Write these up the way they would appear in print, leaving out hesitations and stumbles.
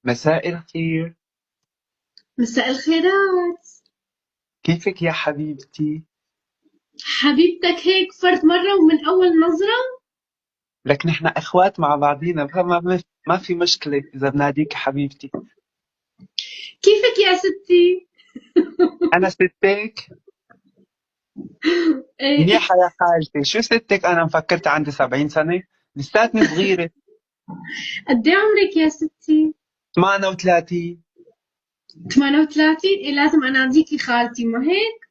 مساء الخير. مساء الخيرات. كيفك يا حبيبتي؟ حبيبتك هيك فرد مرة ومن أول نظرة. لك نحن اخوات مع بعضينا، فما في مشكلة اذا بناديك حبيبتي. كيفك يا ستي؟ انا ستك؟ إيه. منيحة يا خالتي. شو ستك؟ انا مفكرت عندي 70 سنة، لساتني صغيرة. قد إيه عمرك يا ستي؟ 38. 38. إيه لازم أناديكي خالتي ما هيك؟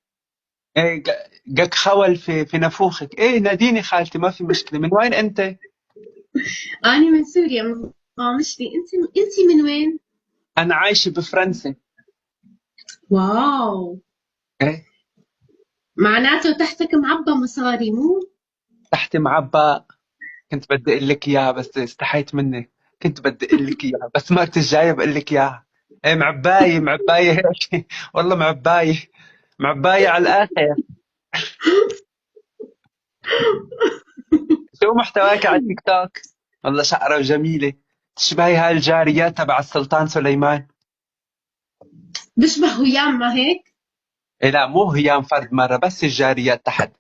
ايه جاك خول في نافوخك. ايه ناديني خالتي، ما في مشكلة. من وين انت؟ أنا من سوريا، من قامشلي. أنت من وين؟ انا عايشة بفرنسا. واو. ايه. معناته تحتك معبى مصاري مو؟ تحت معبى. كنت بدي اقول لك اياها بس استحيت منك. كنت بدي اقول لك اياها بس مرت الجايه بقول لك اياها. ايه معبايه معبايه هيك والله معبايه. معبايه على الاخر. شو محتواك على التيك توك؟ والله شقرة وجميلة. تشبهي هاي الجاريات تبع السلطان سليمان. بشبه ويام ما هيك؟ إيه لا، مو هيام فرد مرة، بس الجاريات تحت.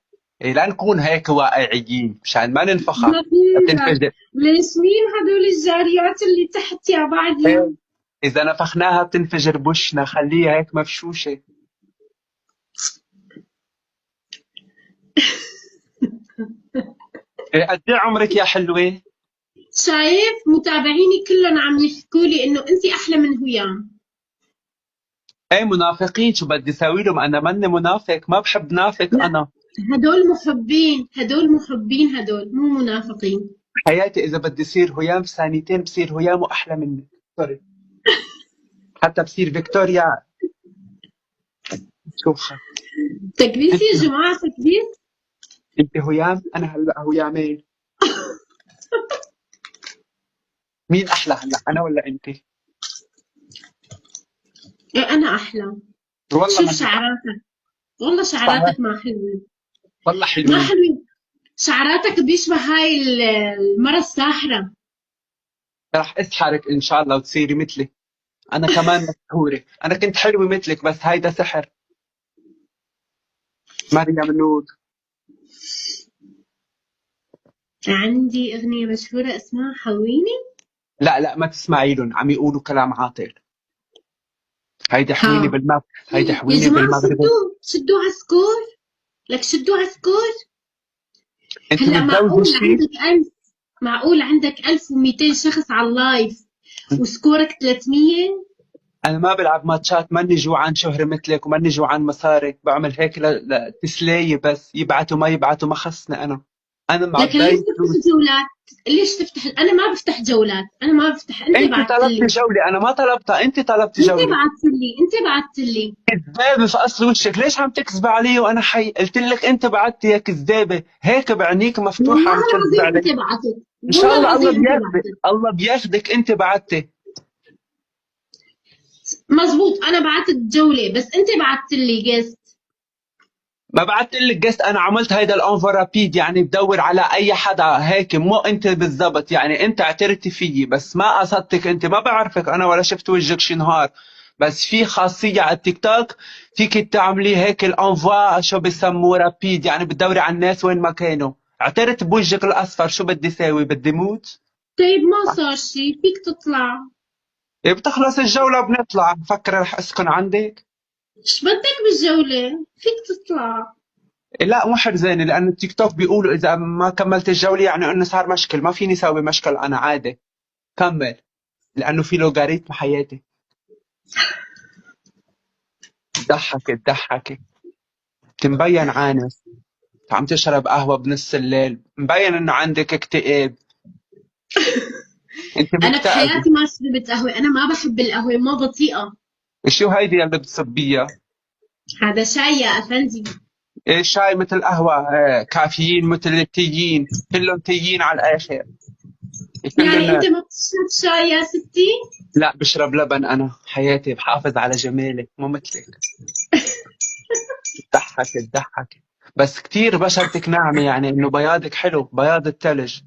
إيه لا نكون هيك واقعيين مشان ما ننفخها. دقيقة. بتنفجر. ليش مين هدول الجاريات اللي تحت يا إيه. بعدين؟ إذا نفخناها بتنفجر بوشنا، خليها هيك مفشوشة. إيه قد إيه عمرك يا حلوة؟ شايف متابعيني كلهم عم يحكوا لي انه انت احلى من هيام. ايه منافقين، شو بدي اسوي لهم؟ انا ماني منافق، ما بحب نافق لا، انا. هدول محبين، هدول محبين، هدول مو منافقين. حياتي اذا بدي اصير هيام في ثانيتين بصير هيام واحلى مني. سوري. حتى بصير فيكتوريا. شوفها. تكبيس انت يا جماعة تكبيس. انت هيام، انا هلا هيامين. مين احلى هلا، انا ولا انت؟ إيه انا احلى. والله شوف ما هي. شعراتك، والله صحيح. شعراتك ما حلوة. والله ما حلوين. حلوة. شعراتك بيشبه هاي المرة الساحرة. رح اسحرك ان شاء الله وتصيري مثلي. انا كمان مسحوره، انا كنت حلوه مثلك بس هيدا سحر. مريم نور. عندي اغنية مشهورة اسمها حويني. لا لا، ما تسمعي لهم، عم يقولوا كلام عاطل. هيدي حويني ها. بالمغرب. هيدي يا حويني جماعة بالمغرب. شدوا على سكور. لك شدوا على سكور. انت هلا متزوجه معقول شيء؟ عندك 1000، معقول عندك 1200 شخص على اللايف وسكورك 300؟ انا ما بلعب ماتشات، ماني جوعان شهرة مثلك وماني جوعان مصاري، بعمل هيك لتسلية بس. يبعتوا ما يبعتوا ما خصني. انا لكن ليش معباية فلوس. تفتح جولات؟ ليش تفتح؟ انا ما بفتح جولات، انا ما بفتح، انت انت بعثت طلبت لي. جولة، انا ما طلبتها، انت طلبت انت جولة. بعثت لي، انت بعثت لي. كذابة في اصل وشك، ليش عم تكذب علي وانا حي؟ قلت لك انت بعت يا كذابة، هيك بعينيك مفتوحة والله عم تكذب العظيم علي. انت بعثت، ان شاء والله الله الله العظيم انت بياخذك، بعثت. الله بياخذك، انت بعتي. مزبوط، انا بعثت جولة بس انت بعثت لي جيست. ما بعت لك جست، انا عملت هيدا الانفو رابيد، يعني بدور على اي حدا هيك، مو انت بالضبط، يعني انت اعترفتي فيي بس ما قصدتك. انت ما بعرفك انا ولا شفت وجهك شي نهار. بس في خاصية على التيك توك فيك تعملي هيك الانفوا شو بسموه رابيد، يعني بتدوري على الناس وين ما كانوا. اعترت بوجهك الاصفر، شو بدي ساوي؟ بدي موت. طيب ما صار شي، فيك تطلع. إيه بتخلص الجولة بنطلع. مفكرة رح اسكن عندك؟ ايش بدك بالجولة؟ فيك تطلع. إيه لا مو حرزانة، لأنه التيك توك بيقولوا إذا ما كملت الجولة يعني إنه صار مشكل، ما فيني سوي مشكل أنا عادي. كمل. لأنه في لوغاريتم حياتي. ضحكت. مبين عانس. عم تشرب قهوة بنص الليل، مبين إنه عندك اكتئاب. أنت انا مكتئبة. بحياتي ما شربت قهوة، انا ما بحب القهوة، ما بطيئة. شو هيدي اللي بتصبيها؟ هذا شاي يا افندي. إيه شاي مثل قهوة، كافيين مثل التيين، كلهم تيين على الآخر. يعني كلهم. انت ما بتشرب شاي يا ستي؟ لا بشرب لبن أنا حياتي، بحافظ على جمالي مو مثلك. ضحكت. بس كتير بشرتك ناعمة، يعني إنه بياضك حلو، بياض الثلج.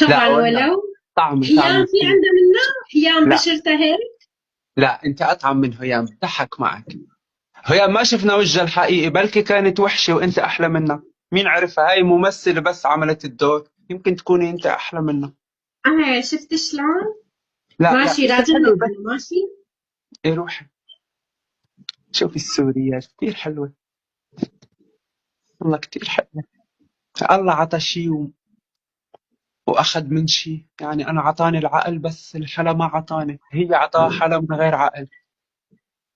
لا طبعا ولا. ولو. طعمة هيام في فيه. عندها منه؟ هيام لا بشرتها هيك؟ لا، انت اطعم من هيام، بضحك معك. هيام ما شفنا وجهها الحقيقي، بلكي كانت وحشة وانت احلى منها. مين عرفها؟ هاي ممثلة بس عملت الدور، يمكن تكوني انت احلى منها. شفت شلون؟ لا لا، ماشي، انت راجعنا حلوة بس. أنا ماشي. ايه روحي شوفي السوريات كتير حلوة، والله كتير حلوة. الله عطى شي واخذ من شي، يعني انا عطاني العقل بس الحلا ما عطاني، هي عطاها حلا من غير عقل.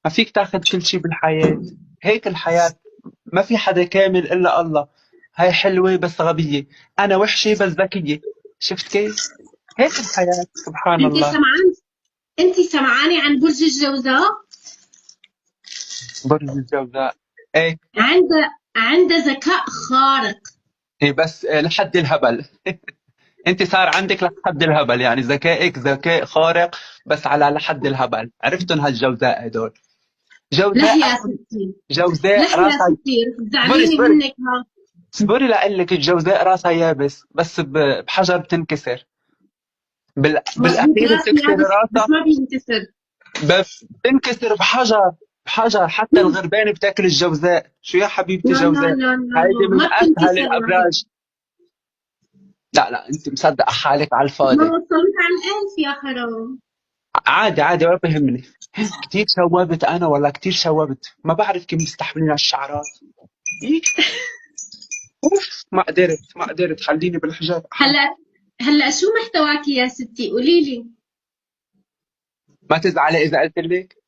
ما فيك تاخذ كل شي بالحياة، هيك الحياة. ما في حدا كامل الا الله. هاي حلوة بس غبية، انا وحشة بس ذكية. شفت كيف؟ هيك الحياة، سبحان أنت الله. سمعان أنت سمعاني عن برج الجوزاء؟ برج الجوزاء. ايه. عنده ذكاء خارق. إيه بس لحد الهبل. انت صار عندك لحد الهبل، يعني ذكائك ذكاء خارق بس على لحد الهبل. عرفتن هالجوزاء هدول؟ له جوزاء يا اخذ. ستي، جوزاء له يا راسها. ستي، رح اصبري تزعليني اصبري منك ها. اصبري لاقول لك، الجوزاء راسها يابس بس بحجر بتنكسر. مزبوط، بالاخير راسي بتكسر يابس بس راسها. ما بينكسر. بتنكسر بحجر. بحجر حتى الغربانه بتاكل الجوزاء. شو يا حبيبتي لا لا جوزاء؟ لا لا هيدي لا، من ما اسهل بتنكسر معي. الابراج. لا لا، انت مصدقه حالك على ما الفاضي. وصلت على الألف يا حرام. عادي عادي، ما بهمني. كتير شوبت انا، والله كتير شوبت، ما بعرف كيف مستحملين الشعرات. إيه؟ اوف، ما قدرت خليني بالحجاب احلى. هلا شو محتواك يا ستي؟ قولي لي. ما تزعلي اذا قلت لك.